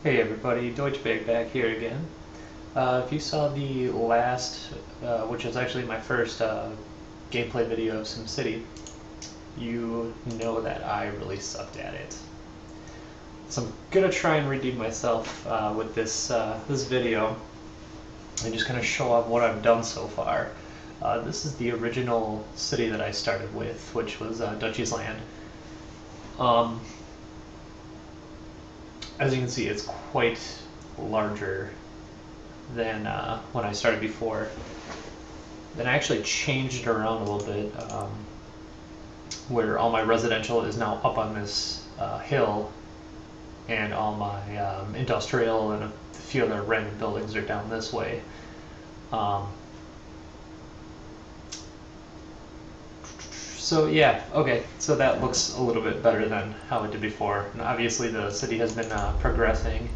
Hey everybody, Duetschbag back here again. If you saw the last, which was actually my first gameplay video of SimCity, you know that I really sucked at it. So I'm gonna try and redeem myself with this video and just kind of show off what I've done so far. This is the original city that I started with, which was Duchy's Land. As you can see, it's quite larger than when I started before. Then I actually changed it around a little bit, where all my residential is now up on this hill, and all my industrial and a few other random buildings are down this way. So yeah, okay, so that looks a little bit better than how it did before. And obviously the city has been progressing.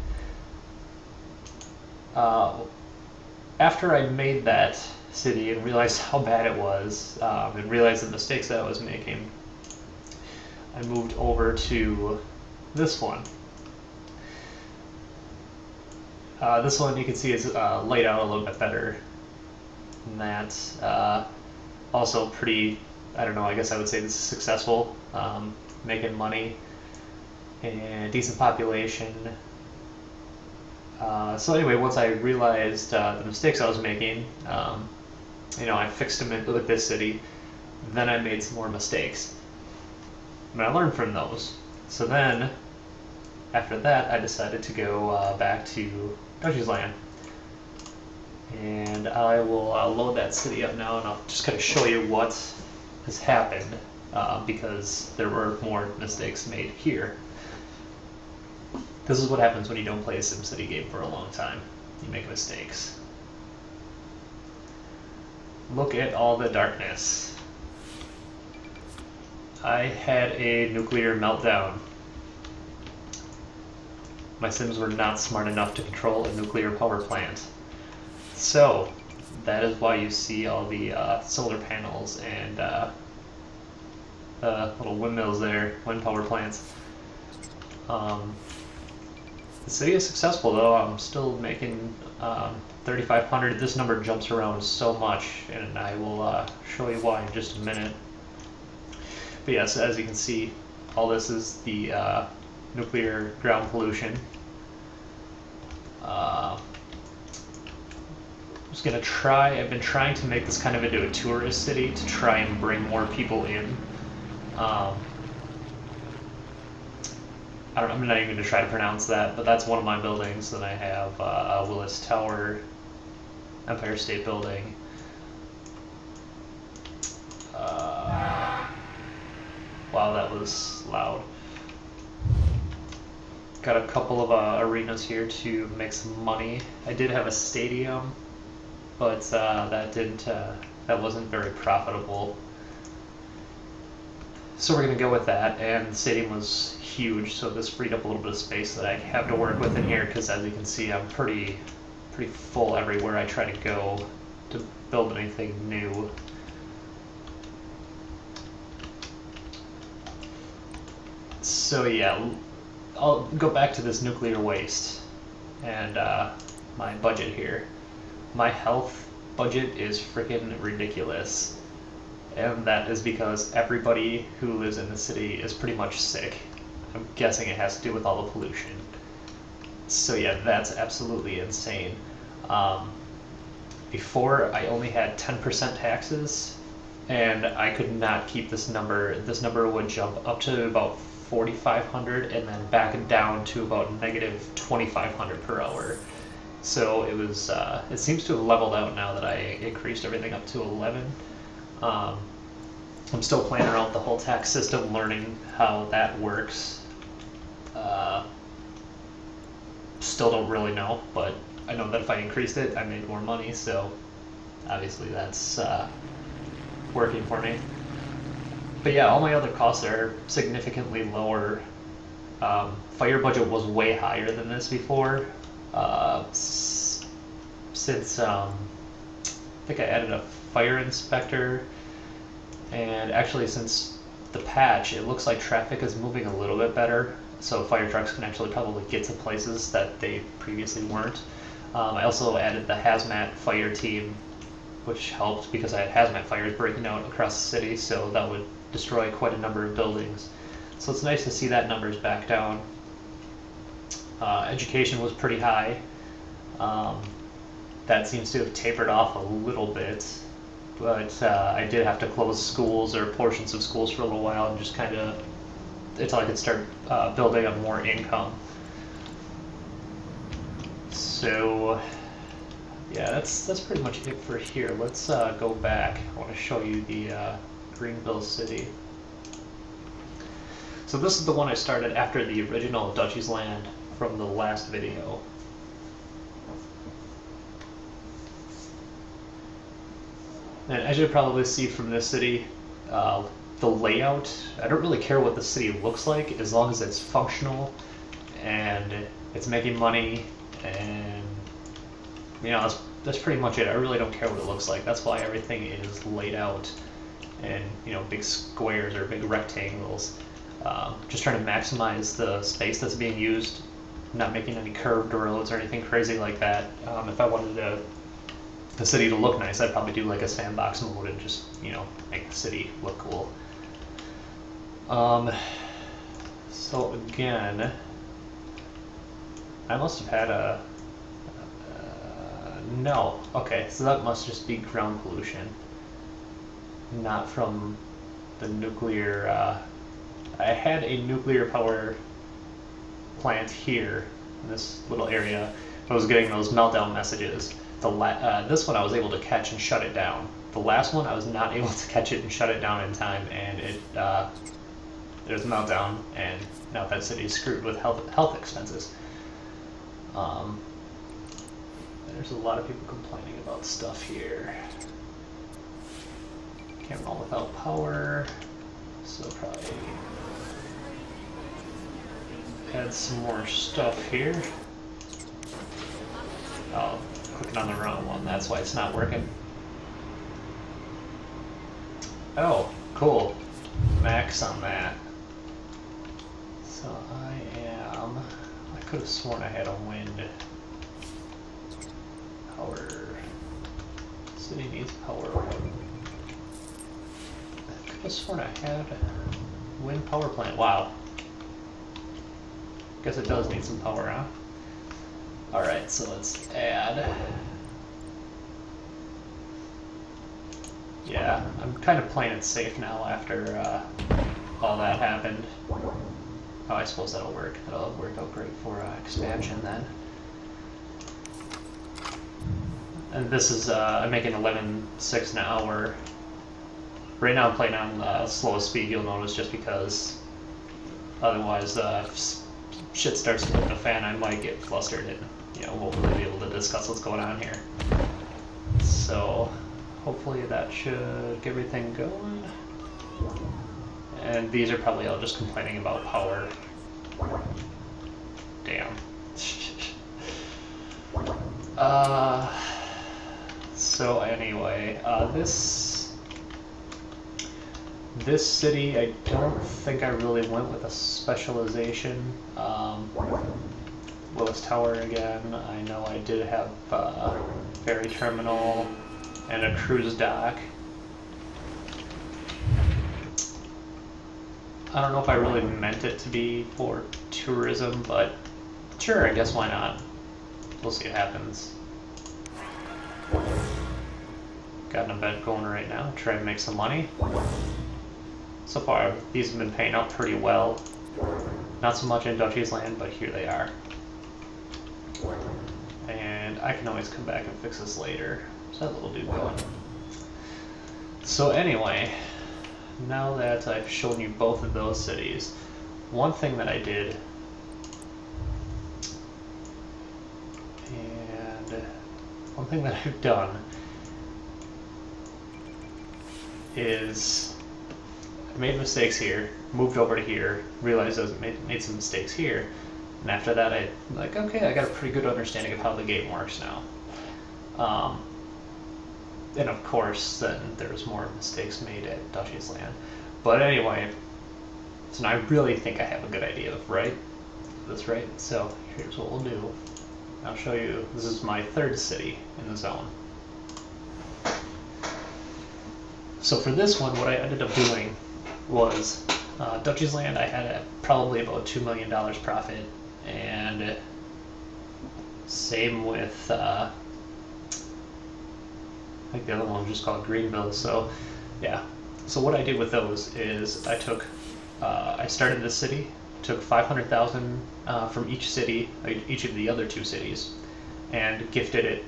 After I made that city and realized how bad it was, and realized the mistakes that I was making, I moved over to this one. This one you can see is laid out a little bit better. And that's also pretty, I don't know, I guess I would say this is successful, making money and decent population. So anyway, once I realized the mistakes I was making, I fixed them with this city. Then I made some more mistakes, and I learned from those. So then, after that, I decided to go back to Duchy's Land, and I will load that city up now, and I'll just kind of show you what has happened, because there were more mistakes made here. This is what happens when you don't play a SimCity game for a long time. You make mistakes. Look at all the darkness. I had a nuclear meltdown. My Sims were not smart enough to control a nuclear power plant. So, that is why you see all the solar panels and little windmills there, wind power plants. The city is successful though. I'm still making 3,500. This number jumps around so much, and I will show you why in just a minute. But yes, as you can see, all this is the nuclear ground pollution. I've been trying to make this kind of into a tourist city to try and bring more people in. I'm not even going to try to pronounce that, but that's one of my buildings. Then I have Willis Tower, Empire State Building. Wow, that was loud. Got a couple of arenas here to make some money. I did have a stadium, but that wasn't very profitable. So we're going to go with that, and the stadium was huge, so this freed up a little bit of space that I have to work with in here, because as you can see, I'm pretty full everywhere I try to go to build anything new. So yeah, I'll go back to this nuclear waste and my budget here. My health budget is freaking ridiculous. And that is because everybody who lives in the city is pretty much sick. I'm guessing it has to do with all the pollution. So yeah, that's absolutely insane. Before, I only had 10% taxes, and I could not keep this number. This number would jump up to about 4,500 and then back down to about negative 2,500 per hour. So it seems to have leveled out now that I increased everything up to 11. I'm still playing around with the whole tax system, learning how that works. Still don't really know, but I know that if I increased it, I made more money, so obviously that's working for me. But yeah, all my other costs are significantly lower. Fire budget was way higher than this before. Since I think I added a fire inspector, and actually since the patch, it looks like traffic is moving a little bit better, so fire trucks can actually probably get to places that they previously weren't. I also added the hazmat fire team, which helped because I had hazmat fires breaking out across the city, so that would destroy quite a number of buildings. So it's nice to see that numbers back down. Education was pretty high. That seems to have tapered off a little bit, but I did have to close schools or portions of schools for a little while and just kind of until I could start building up more income. So yeah, that's pretty much it for here. Let's go back. I want to show you the Greenville City. So this is the one I started after the original Duchy's Land from the last video. And as you probably see from this city, the layout, I don't really care what the city looks like as long as it's functional and it's making money, and you know, that's pretty much it. I really don't care what it looks like. That's why everything is laid out in, you know, big squares or big rectangles. Just trying to maximize the space that's being used, not making any curved roads or anything crazy like that. If I wanted the city to look nice, I'd probably do like a sandbox mode and just, you know, make the city look cool. So again, I must have had a no. Okay, so that must just be ground pollution, not from the nuclear. I had a nuclear power plant here in this little area. I was getting those meltdown messages. This one I was able to catch and shut it down. The last one I was not able to catch it and shut it down in time, and there's a meltdown, and now that city is screwed with health expenses. There's a lot of people complaining about stuff here. Can't run without power, so probably add some more stuff here. Oh, clicking on the wrong one, that's why it's not working. Oh, cool. Max on that. So I could have sworn I had a wind power. City needs power. I could have sworn I had a wind power plant. Wow. Guess it does need some power, huh? Alright, so let's add. Yeah, I'm kind of playing it safe now after all that happened. Oh, I suppose that'll work. That'll work out great for expansion then. And this is, I'm making 11.6 an hour. Right now I'm playing on slowest speed, you'll notice, just because otherwise if shit starts to hit the fan, I might get flustered and, you know, won't really be able to discuss what's going on here. So hopefully that should get everything going. And these are probably all just complaining about power. Damn. So anyway, this city, I don't think I really went with a specialization. Willis Tower again. I know I did have ferry terminal and a cruise dock. I don't know if I really meant it to be for tourism, but sure, I guess why not? We'll see what happens. Got an event going right now, trying to make some money. So far, these have been paying out pretty well. Not so much in Duchy's Land, but here they are. And I can always come back and fix this later. Where's that little dude going? So anyway, now that I've shown you both of those cities, one thing that I did, and one thing that I've done is I made mistakes here, moved over to here, realized I made some mistakes here, and after that I'm like, okay, I got a pretty good understanding of how the game works now. And of course, then there's more mistakes made at Duchy's Land. But anyway, so now I really think I have a good idea of this, right? So here's what we'll do. I'll show you, this is my third city in the zone. So for this one, what I ended up doing was, Dutch's Land, I had probably about $2 million profit, and same with, I think the other one was just called Greenville, so yeah. So what I did with those is I took, I started this city, took 500,000 from each city, each of the other two cities, and gifted it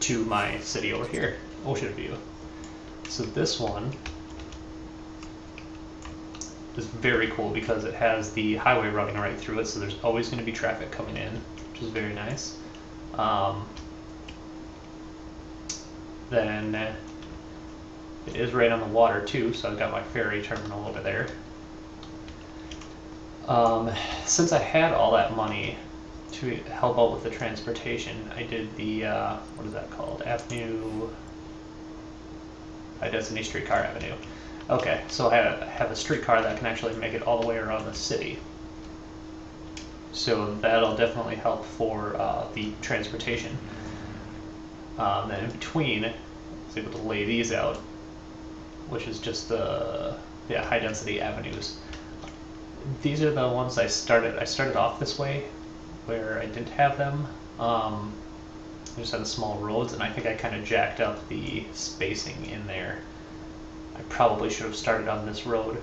to my city over here, Ocean View. So this one is very cool because it has the highway running right through it, so there's always going to be traffic coming in, which is very nice. Then it is right on the water too, so I've got my ferry terminal over there. Since I had all that money to help out with the transportation, I did the, what is that called? Destiny Streetcar Avenue. Okay, so I have a streetcar that can actually make it all the way around the city. So that'll definitely help for the transportation. Then in between, I was able to lay these out, which is just the high density avenues. These are the ones I started off this way, where I didn't have them. I just had the small roads, and I think I kind of jacked up the spacing in there. I probably should have started on this road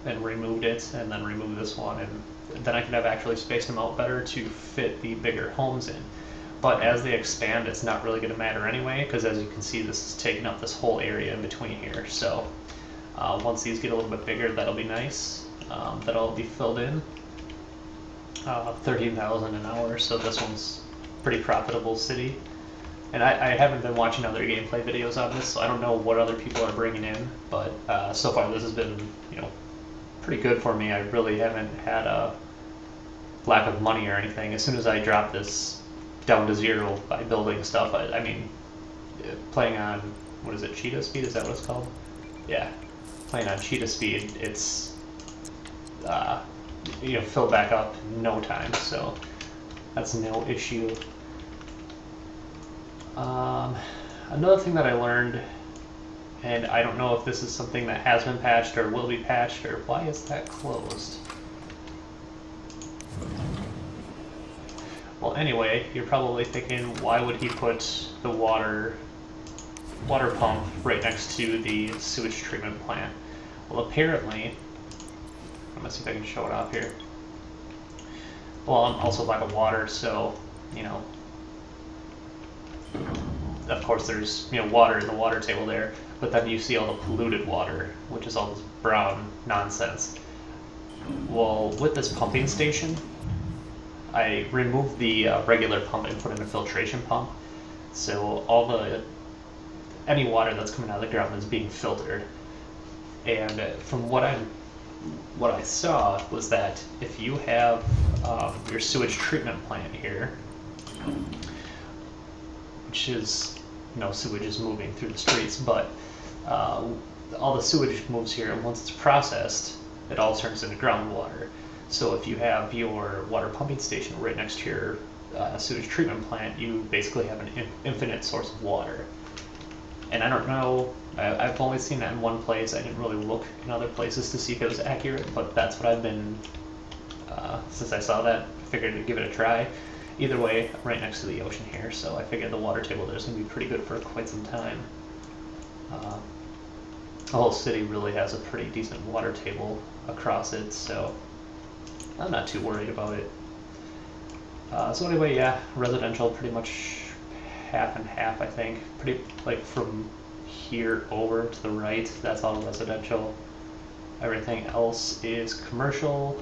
and removed it, and then removed this one, and then I could have actually spaced them out better to fit the bigger homes in. But as they expand, it's not really going to matter anyway, because as you can see, this is taking up this whole area in between here. So once these get a little bit bigger, that'll be nice. That'll be filled in. 13,000 an hour, so this one's pretty profitable city. And I haven't been watching other gameplay videos on this, so I don't know what other people are bringing in, but so far this has been, pretty good for me. I really haven't had a lack of money or anything. As soon as I drop this down to zero by building stuff, I mean, playing on, what is it, cheetah speed, is that what it's called? Yeah, playing on cheetah speed, it's, fill back up in no time, so that's no issue. Another thing that I learned, and I don't know if this is something that has been patched or will be patched, or why is that closed? Well, anyway, you're probably thinking, why would he put the water pump right next to the sewage treatment plant? Well, apparently, I'm gonna see if I can show it off here. Well, I'm also by the water, so, of course there's, water in the water table there, but then you see all the polluted water, which is all this brown nonsense. Well, with this pumping station, I removed the regular pump and put in a filtration pump, so any water that's coming out of the ground is being filtered. And from what I saw was that if you have your sewage treatment plant here, which is, sewage is moving through the streets, but all the sewage moves here, and once it's processed, it all turns into groundwater. So if you have your water pumping station right next to your sewage treatment plant, you basically have an infinite source of water. And I don't know, I've only seen that in one place. I didn't really look in other places to see if it was accurate, but that's what I've been, since I saw that, I figured to give it a try. Either way, I'm right next to the ocean here, so I figured the water table there is going to be pretty good for quite some time. The whole city really has a pretty decent water table across it, so I'm not too worried about it. So anyway, yeah, residential pretty much half and half, I think. Pretty, like, from here over to the right, that's all residential. Everything else is commercial,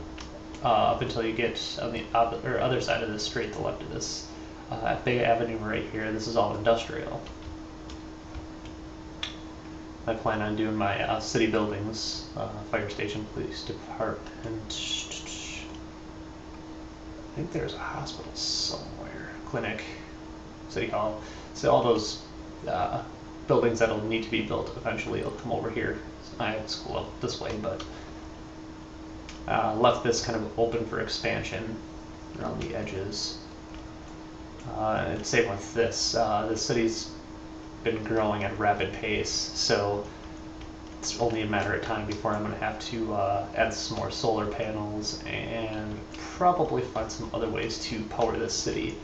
up until you get on the other side of the street, the left of this big avenue right here. This is all industrial. I plan on doing my city buildings, fire station, police department. I think there's a hospital somewhere, clinic, city hall. So all those buildings that'll need to be built eventually will come over here. I have school up this way, but left this kind of open for expansion around the edges. And same with this. The city's been growing at a rapid pace, so it's only a matter of time before I'm going to have to add some more solar panels and probably find some other ways to power this city.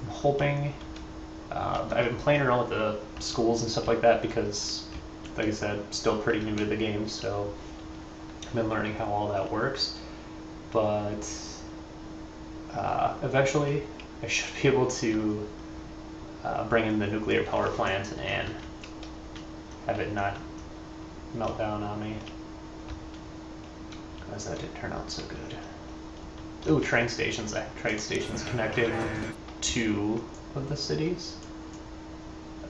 I'm hoping, I've been playing around with the schools and stuff like that because, like I said, still pretty new to the game, so I've been learning how all that works. But eventually I should be able to bring in the nuclear power plant and have it not melt down on me, because that didn't turn out so good. Ooh, train stations. I have train stations connected to of the cities.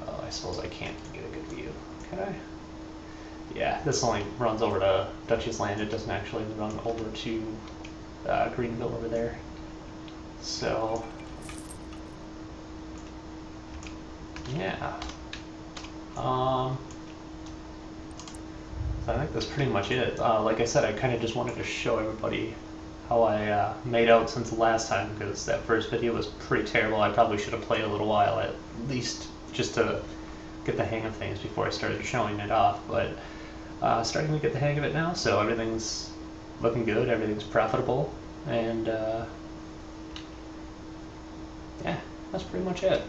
Oh, I suppose I can't get a good view. Can I? Yeah, this only runs over to Dutch's land. It doesn't actually run over to Greenville over there. So, yeah. So I think that's pretty much it. Like I said, I kind of just wanted to show everybody how I made out since the last time, because that first video was pretty terrible. I probably should have played a little while at least just to get the hang of things before I started showing it off, but starting to get the hang of it now, so everything's looking good, everything's profitable, and yeah, that's pretty much it.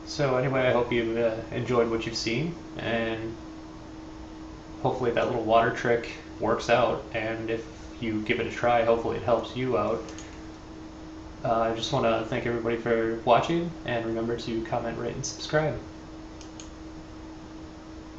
So anyway, I hope you've enjoyed what you've seen, and hopefully that little water trick works out, and if you give it a try, hopefully it helps you out. I just want to thank everybody for watching, and remember to comment, rate, and subscribe.